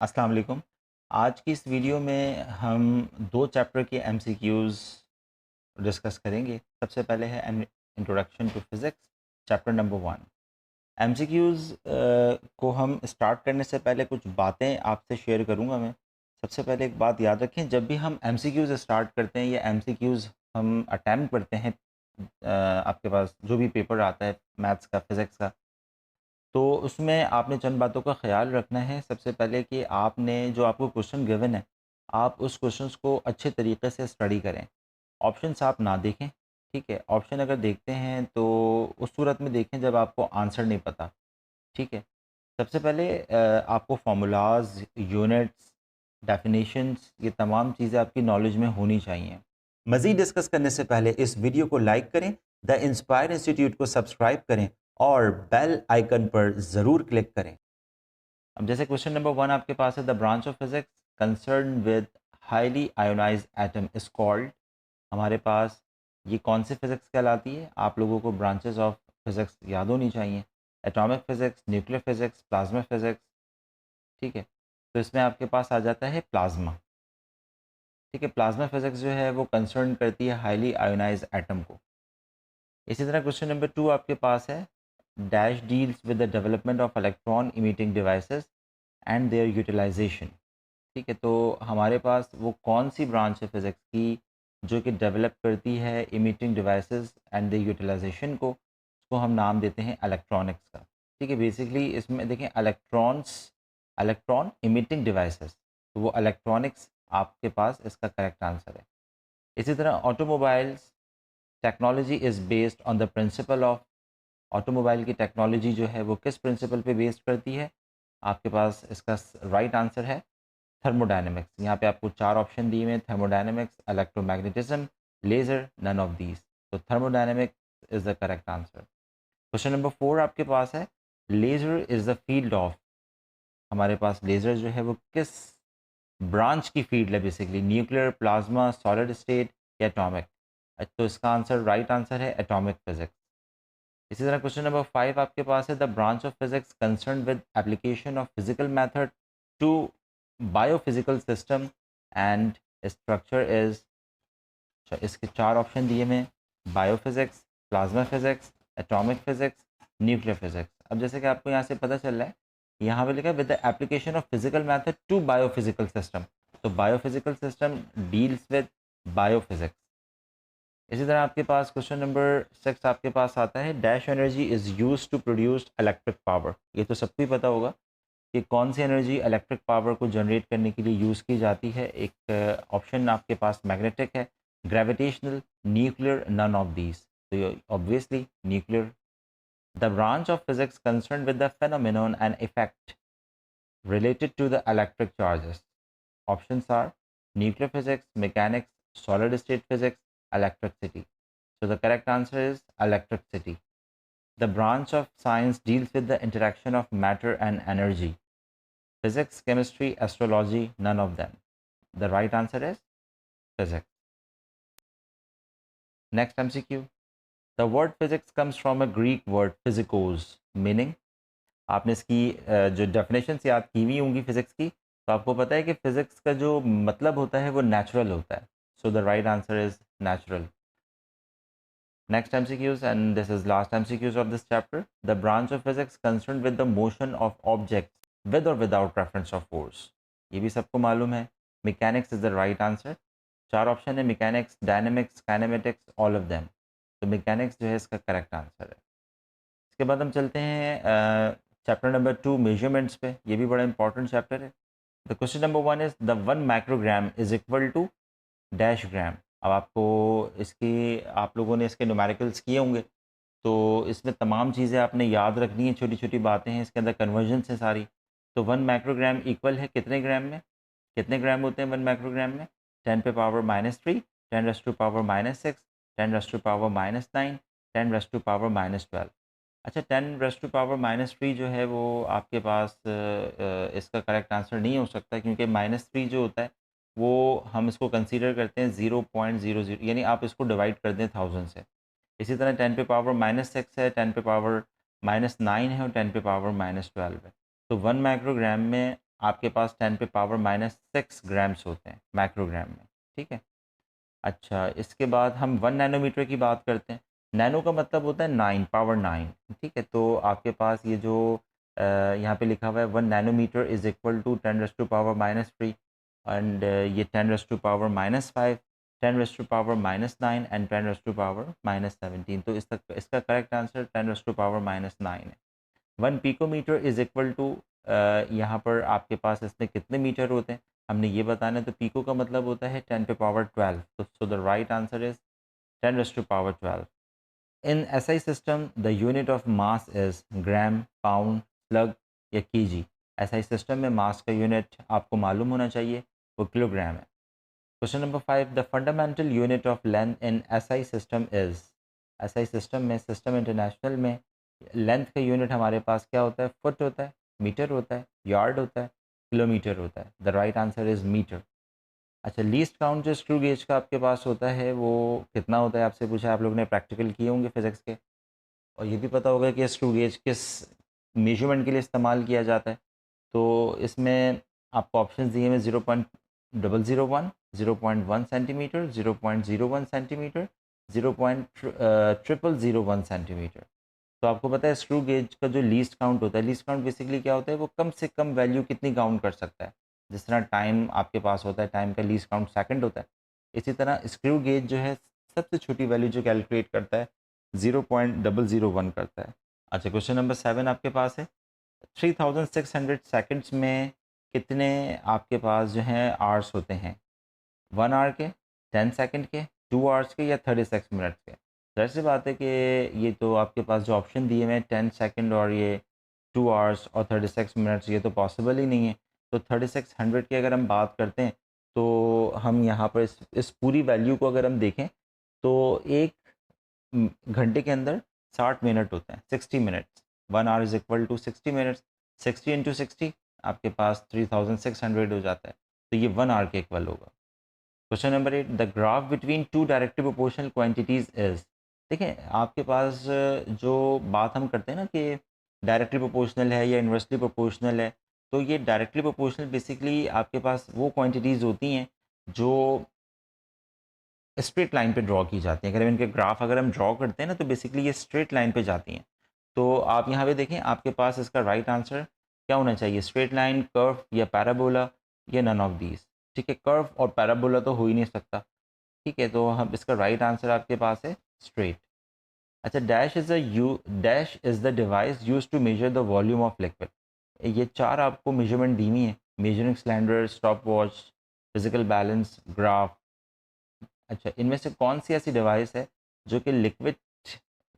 अस्सलाम वालेकुम। आज की इस वीडियो में हम 2 चैप्टर के एमसीक्यूज़ डिस्कस करेंगे। सबसे पहले है an introduction to physics chapter number 1। MCQs को हम स्टार्ट करने से पहले कुछ बातें आपसे शेयर करूँगा मैं। सबसे पहले एक बात याद रखें, जब भी हम एमसीक्यूज़ स्टार्ट करते हैं या एमसीक्यूज़ हम अटेम्प्ट करते हैं आपके पास जो भी पेपर आता है मैथ्स का, फिज़िक्स का, तो उसमें आपने चंद बातों का ख़्याल रखना है। सबसे पहले कि आपने जो आपको क्वेश्चन गिवन है, आप उस क्वेश्चंस को अच्छे तरीके से स्टडी करें। ऑप्शंस आप ना देखें, ठीक है? ऑप्शन अगर देखते हैं तो उस सूरत में देखें जब आपको आंसर नहीं पता, ठीक है? सबसे पहले आपको फ़ॉर्मूलाज़, यूनिट्स, डेफ़िनेशंस ये तमाम चीज़ें आपकी नॉलेज में होनी चाहिए। मज़ीद डिस्कस करने से पहले इस वीडियो को लाइक करें, द इंस्पायर इंस्टीट्यूट को सब्सक्राइब करें और बेल आइकन पर ज़रूर क्लिक करें। अब जैसे क्वेश्चन नंबर 1 आपके पास है, the branch of physics concerned with highly ionised atom is called. हमारे पास ये कौन सी फ़िज़िक्स कहलाती है? आप लोगों को ब्रांचेज़ ऑफ फ़िज़िक्स याद होनी चाहिए। Atomic physics, nuclear physics, plasma physics, ठीक है? तो इसमें आपके पास आ जाता है प्लाज़्मा, ठीक है? प्लाज़्मा फ़िज़िक्स जो है वो कंसर्न करती है हाइली आयोनाइज्ड एटम को। इसी तरह क्वेश्चन नंबर 2 आपके पास है, dash deals with the development of electron emitting devices and their utilisation. ठीक है, तो हमारे पास वो कौन सी ब्रांच है फिज़िक्स की जो कि डेवलप करती है emitting devices and the utilisation को, उसको हम नाम देते हैं इलेक्ट्रॉनिक्स का। ठीक है, बेसिकली इसमें देखें इलेक्ट्रॉन इमिटिंग डिवाइसेस, तो वो इलेक्ट्रॉनिक्स आपके पास इसका करेक्ट आंसर है। इसी तरह automobiles technology is based on the principle of. Automobile की टेक्नोलॉजी जो है वो किस प्रिंसिपल पे बेस्ड करती है? आपके पास इसका राइट आंसर है थर्मोडायनेमिक्स। यहाँ पे आपको 4 ऑप्शन दिए हुए हैं, thermodynamics, electromagnetism, laser, none of these. तो thermodynamics is the correct answer. Question number 4 आपके पास है, laser is the field of. हमारे पास लेज़र जो है वो किस ब्रांच की फील्ड है basically? Nuclear, plasma, solid state या एटॉमिक? तो इसका आंसर राइट आंसर है एटॉमिक फिज़िक्स। इसी तरह क्वेश्चन नंबर 5 आपके पास है, the branch of physics concern with application of physical method to biophysical system and structure is. इसके 4 ऑप्शन दिए में, biophysics, plasma physics, atomic physics, nuclear physics. अब जैसे कि आपको यहाँ से पता चल रहा है, यहाँ पे लिखा है with the application of physical method to biophysical system. तो biophysical system deals with biophysics. इसी तरह आपके पास क्वेश्चन नंबर 6 आपके पास आता है, dash energy is used to produce electric power. ये तो सबको ही पता होगा कि कौन सी एनर्जी इलेक्ट्रिक पावर को जनरेट करने के लिए यूज़ की जाती है। एक ऑप्शन आपके पास मैग्नेटिक है, gravitational, nuclear, none of these. तो ये obviously nuclear. The branch of physics concern with the phenomenon and effect related to the electric charges. Options are nuclear physics, mechanics, solid state physics, electricity. So the correct answer is electricity. The branch of science deals with the interaction of matter and energy. Physics, chemistry, astrology, none of them. The right answer is physics. Next MCQ. The word physics comes from a Greek word physicos, meaning आपने इसकी जो definitions याद की हुई होंगी physics की, तो आपको पता है कि फ़िज़िक्स का जो मतलब होता है वो नेचुरल होता है। So the right answer is natural. Next MCQs and this is last MCQs of this chapter. The branch of physics concerned with the motion of objects with और विदाउट रेफरेंस ऑफ फोर्स। ये भी सबको मालूम है। Mechanics is the right answer. 4 option है, mechanics, dynamics, kinematics, all of them. तो mechanics जो है इसका करेक्ट आंसर है। इसके बाद हम चलते हैं चैप्टर नंबर 2 मेजरमेंट्स पे। ये भी बड़ा इंपॉर्टेंट चैप्टर है। The question number 1 is the 1 microgram is equal to dash gram. अब आपको इसकी आप लोगों ने इसके न्यूमेरिकल्स किए होंगे, तो इसमें तमाम चीज़ें आपने याद रखनी है, छोटी-छोटी बातें हैं, इसके अंदर कन्वर्जन्स हैं सारी। तो 1 माइक्रोग्राम इक्वल है कितने ग्राम में? कितने ग्राम होते हैं 1 माइक्रोग्राम में? 10 पे power -3, 10 raise to power -6, 10 raise to power -9, 10 raise to power -12। अच्छा, 10 रेज़ टू पावर -3 जो है वो आपके पास इसका करेक्ट आंसर नहीं हो सकता, क्योंकि -3 जो होता है वो हम इसको कंसीडर करते हैं 0.00, यानी आप इसको डिवाइड कर दें 1000 से। इसी तरह 10 पे पावर -6 है, 10 पे पावर -9 है और 10 पे पावर -12 है। तो 1 माइक्रोग्राम में आपके पास 10 पे पावर -6 ग्राम्स होते हैं माइक्रोग्राम में, ठीक है। अच्छा, इसके बाद हम 1 नैनोमीटर की बात करते हैं। नैनो का मतलब होता है 9 पावर 9, ठीक है। तो आपके पास ये जो यहाँ पे लिखा हुआ है 1 nanometre is equal to 10 raise to power -3 and ये 10 raise to power -5, 10 raise to power -9 and 10 raise to power -17। तो इसका correct answer 10 raise to power -9 है। 1 पिकोमीटर इज़ इक्वल टू यहाँ पर आपके पास इसमें कितने मीटर होते हैं हमने ये बताना है। तो पिको का मतलब होता है 10 पे पावर 12। तो so the right answer is 10 raise to power 12। In SI system the unit of mass is gram, pound, slug या केजी। एसआई सिस्टम में मास का यूनिट आपको मालूम होना चाहिए, वो किलोग्राम है। Question number 5, the fundamental unit of length in SI system is. SI system में, सिस्टम इंटरनेशनल में लेंथ का यूनिट हमारे पास क्या होता है? फुट होता है, मीटर होता है, यार्ड होता है, किलोमीटर होता है। The right answer is metre. अच्छा, लीस्ट काउंट जो स्क्रू गेज का आपके पास होता है वो कितना होता है? आपसे पूछा, आप लोग ने प्रैक्टिकल किए होंगे फिज़िक्स के, और ये भी पता होगा कि स्क्रू गेज किस मेजरमेंट के लिए इस्तेमाल किया जाता है। तो इसमें आपको ऑप्शन दिए हैं 0.001, 0.1 सेंटीमीटर, 0.01 सेंटीमीटर, 0.0001 सेंटीमीटर। तो आपको पता है स्क्रू गेज का जो लीस्ट काउंट होता है, लीस्ट काउंट बेसिकली क्या होता है? वो कम से कम वैल्यू कितनी काउंट कर सकता है। जिस तरह टाइम आपके पास होता है, टाइम का लीस्ट काउंट सेकंड होता है, इसी तरह स्क्रू गेज जो है सबसे छोटी वैल्यू जो कैलकुलेट करता है 0.001 करता है। अच्छा, क्वेश्चन नंबर 7 आपके पास है। 3600 सेकंड्स में कितने आपके पास जो हैं आवर्स होते हैं? 1 आवर के, 10 सेकंड के, 2 आवर्स के या 36 मिनट्स के? ज़ाहिर सी बात है कि ये तो आपके पास जो ऑप्शन दिए हुए हैं 10 सेकंड और ये 2 आवर्स और 36 मिनट्स, ये तो पॉसिबल ही नहीं है। तो 3600 की अगर हम बात करते हैं तो हम यहाँ पर इस पूरी वैल्यू को अगर हम देखें तो एक घंटे के अंदर 60 मिनट होते हैं, 60 minutes. 1 hour is equal to 60 minutes, 60 into 60 आपके पास 3600 हो जाता है। तो ये 1 आवर के इक्वल होगा। Question number 8, the graph between two directly proportional quantities is. देखें, आपके पास जो बात हम करते हैं ना कि डायरेक्टली प्रोपोर्शनल है या इन्वर्सली प्रोपोर्शनल है, तो ये डायरेक्टली प्रोपोर्शनल बेसिकली आपके पास वो क्वांटिटीज़ होती हैं जो स्ट्रेट लाइन पे ड्रॉ की जाती हैं। अगर इनके ग्राफ अगर हम ड्रॉ करते हैं ना तो बेसिकली ये स्ट्रेट लाइन पे जाती हैं। तो आप यहाँ पे देखें, आपके पास इसका राइट आंसर क्या होना चाहिए? स्ट्रेट लाइन, कर्व या पैराबोला या नन ऑफ दीज। ठीक है, कर्व और पैराबोला तो हो ही नहीं सकता। ठीक है, तो हम इसका राइट आंसर आपके पास है स्ट्रेट। अच्छा, dash is the device use to measure the volume of liquid. ये चार आपको मेजरमेंट दी हुई हैं, measuring cylinder, stop watch, physical balance, graph. अच्छा, इनमें से कौन सी ऐसी डिवाइस है जो कि लिक्विड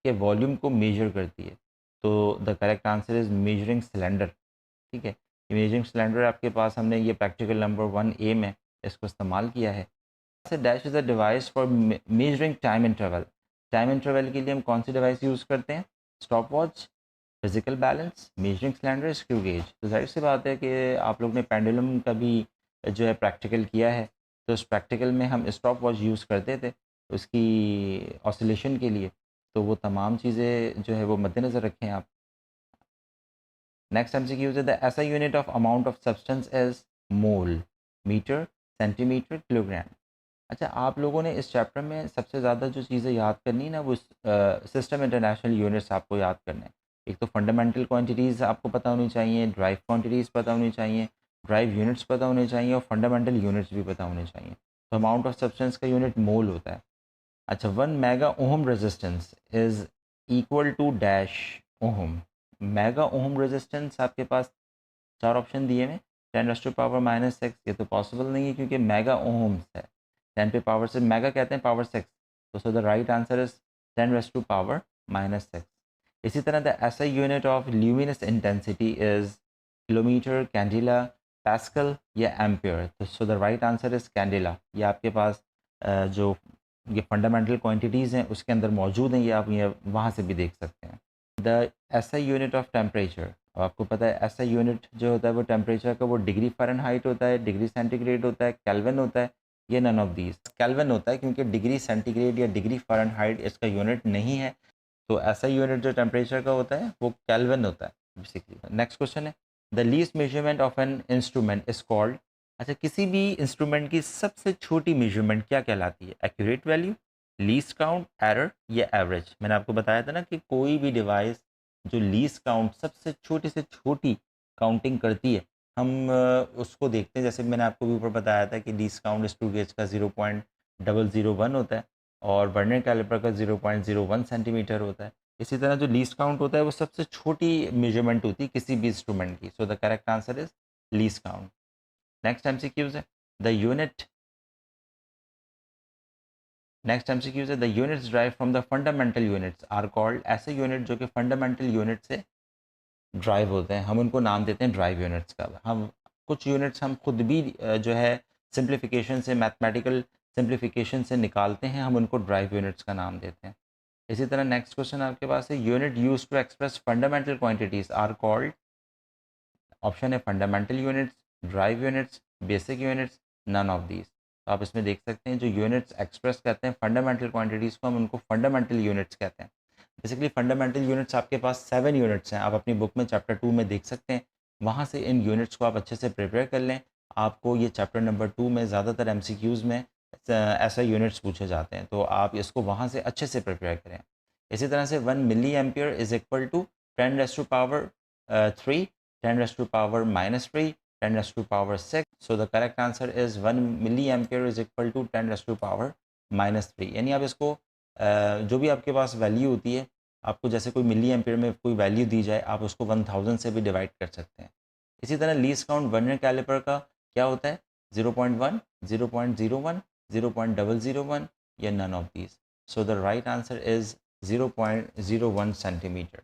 के वॉल्यूम को मेजर करती है? तो the correct answer is measuring cylinder. ठीक है, मेजरिंग सिलेंडर आपके पास, हमने ये प्रैक्टिकल नंबर 1A में इसको इस्तेमाल किया है। Dash is a device for measuring time interval. Time interval के लिए हम कौन सी डिवाइस यूज़ करते हैं? Stop watch, physical balance, measuring cylinder, screw gauge. तो जाहिर सी बात है कि आप लोग ने पेंडुलम का भी जो है प्रैक्टिकल किया है। तो उस प्रैक्टिकल में हम स्टॉप वॉच यूज़ करते थे उसकी ऑसिलेशन के लिए। तो वो तमाम चीज़ें जो है वो मद्देनज़र रखें आप। नेक्स्ट एमसीक्यू इज द ऐसा unit of amount of substance as mole, metre, centimetre, kilogram. अच्छा, आप लोगों ने इस चैप्टर में सबसे ज़्यादा जो चीज़ें याद करनी है ना, वो सिस्टम इंटरनेशनल यूनिट्स आपको याद करने हैं। एक तो फंडामेंटल क्वांटिटीज़ आपको पता होनी चाहिए, ड्राइव क्वांटिटीज़ पता होनी चाहिए, ड्राइव यूनिट्स पता होने चाहिए और फंडामेंटल यूनिट्स भी पता होने चाहिए। तो अमाउंट ऑफ सब्सटेंस का यूनिट मोल होता है। अच्छा, 1 mega ohm resistance is equal to dash ohm. Mega ohm resistance आपके पास चार ऑप्शन दिए हुए, 10 रेज़ टू पावर -6। ये तो पॉसिबल नहीं है क्योंकि मेगा ओम्स है। 10 पे पावर से मेगा कहते हैं पावर 6, तो so the right answer is 10 raise to power -6। इसी तरह the SI unit of luminous intensity is kilometre, candela, pascal या एम्पियर। तो so the right answer is candela. ये आपके पास जो ये फंडामेंटल क्वांटिटीज़ हैं उसके अंदर मौजूद हैं, ये आप ये वहाँ से भी देख सकते हैं। The SI unit of temperature, आपको पता है एसआई यूनिट जो होता है वो टेम्परेचर का वो डिग्री फ़ारेनहाइट होता है, डिग्री सेंटीग्रेड होता है, केल्विन होता है, ये नन ऑफ दीज। केल्विन होता है क्योंकि डिग्री सेंटीग्रेड या डिग्री फ़ारेनहाइट इसका यूनिट नहीं है। तो एसआई यूनिट जो टेम्परेचर का होता है वो केल्विन होता है बेसिकली। नेक्स्ट क्वेश्चन है, the least measurement of an instrument is called, अच्छा किसी भी इंस्ट्रूमेंट की सबसे छोटी मेजरमेंट क्या कहलाती है? Accurate value, least count, error या एवरेज? मैंने आपको बताया था ना कि कोई भी डिवाइस जो लीस्ट काउंट सबसे छोटी से छोटी काउंटिंग करती है, हम उसको देखते हैं। जैसे मैंने आपको भी ऊपर बताया था कि लीस्ट काउंट स्क्रू गेज का 0.001 होता है और वर्नियर कैलिपर का 0.01 सेंटीमीटर होता है। इसी तरह जो लीस्ट काउंट होता है वो सबसे छोटी मेजरमेंट होती है किसी भी इंस्ट्रूमेंट की। So the correct answer is least count. Next MCQs है द यूनिट, नेक्स्ट एमसीक्यूज है the units drive from the fundamental units are called, ऐसे यूनिट जो कि फंडामेंटल यूनिट से ड्राइव होते हैं, हम उनको नाम देते हैं ड्राइव यूनिट्स का। हम कुछ यूनिट्स हम खुद भी जो है सिंप्लीफिकेशन से, मैथमेटिकल सिंप्लीफिकेशन से निकालते हैं, हम उनको ड्राइव यूनिट्स का नाम देते हैं। इसी तरह नेक्स्ट क्वेश्चन आपके पास है unit use to express fundamental quantities are called, option है fundamental units, derived units, basic units, none of these. तो आप इसमें देख सकते हैं जो यूनिट्स एक्सप्रेस कहते हैं फंडामेंटल क्वांटिटीज़ को, हम उनको फंडामेंटल यूनिट्स कहते हैं। बेसिकली फंडामेंटल यूनिट्स आपके पास 7 यूनिट्स हैं, आप अपनी बुक में चैप्टर 2 में देख सकते हैं। वहाँ से इन यूनिट्स को आप अच्छे से प्रिपेयर कर लें। आपको ये चैप्टर नंबर 2 में ज़्यादातर MCQs में ऐसा यूनिट्स पूछे जाते हैं, तो आप इसको वहाँ से अच्छे से प्रिपेयर करें। इसी तरह से 1 milliampere is equal to 10 raise to power 3, 10 raised to power minus 3, 10 raised to power 6. So the correct answer is 1 milliampere is equal to 10 raised to power minus 3। यानी आप इसको जो भी आपके पास वैल्यू होती है, आपको जैसे कोई मिली एम्पियर में कोई वैल्यू दी जाए, आप उसको 1000 से भी डिवाइड कर सकते हैं। इसी तरह लीस्ट काउंट वर्नियर कैलिपर का क्या होता है? 0.1, 0.01, 0.001 या none of these. So the right answer is 0.01 centimetre.